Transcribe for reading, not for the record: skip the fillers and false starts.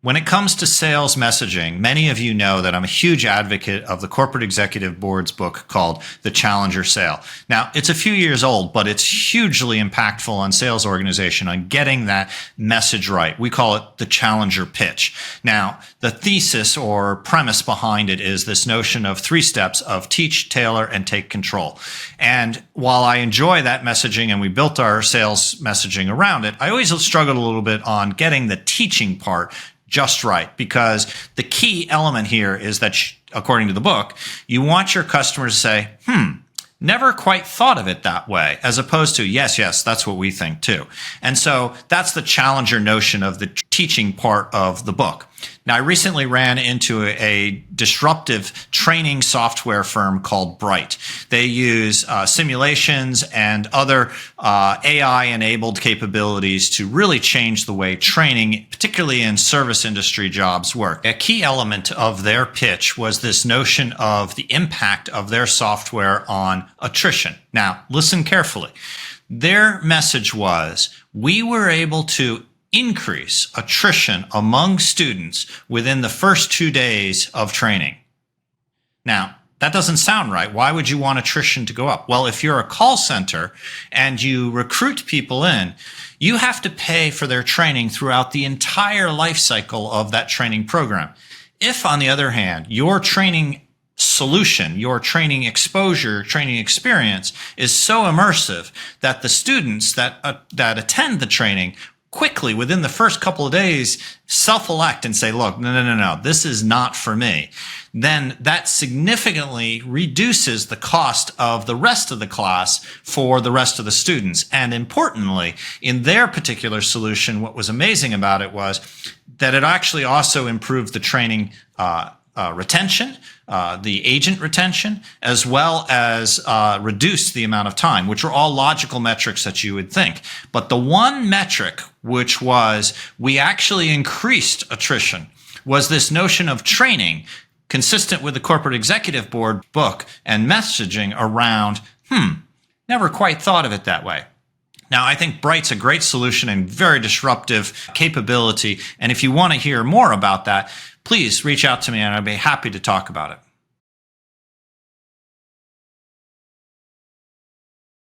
When it comes to sales messaging, many of you know that I'm a huge advocate of the Corporate Executive Board's book called The Challenger Sale. Now, it's a few years old, but it's hugely impactful on sales organization on getting that message right. We call it the Challenger Pitch. Now, the thesis or premise behind it is this notion of 3 steps of teach, tailor, and take control. And while I enjoy that messaging and we built our sales messaging around it, I always struggled a little bit on getting the teaching part just right, because the key element here is that, according to the book, you want your customers to say, never quite thought of it that way, as opposed to, yes, that's what we think too. And so that's the challenger notion of the teaching part of the book. Now, I recently ran into a disruptive training software firm called Bright. They use simulations and other AI-enabled capabilities to really change the way training, particularly in service industry jobs, work. A key element of their pitch was this notion of the impact of their software on attrition. Now, listen carefully. Their message was, we were able to increase attrition among students within the first 2 days of training. Now, that doesn't sound right. Why would you want attrition to go up? Well, if you're a call center and you recruit people in, you have to pay for their training throughout the entire life cycle of that training program. If, on the other hand, your training solution, your training exposure, training experience is so immersive that the students that attend the training quickly, within the first couple of days, self-elect and say, look, no, this is not for me, then that significantly reduces the cost of the rest of the class for the rest of the students. And importantly, in their particular solution, what was amazing about it was that it actually also improved the training retention, the agent retention, as well as reduce the amount of time, which are all logical metrics that you would think. But the one metric, which was we actually increased attrition, was this notion of training consistent with the Corporate Executive Board book and messaging around, never quite thought of it that way. Now, I think Bright's a great solution and very disruptive capability. And if you want to hear more about that, please reach out to me and I'd be happy to talk about it.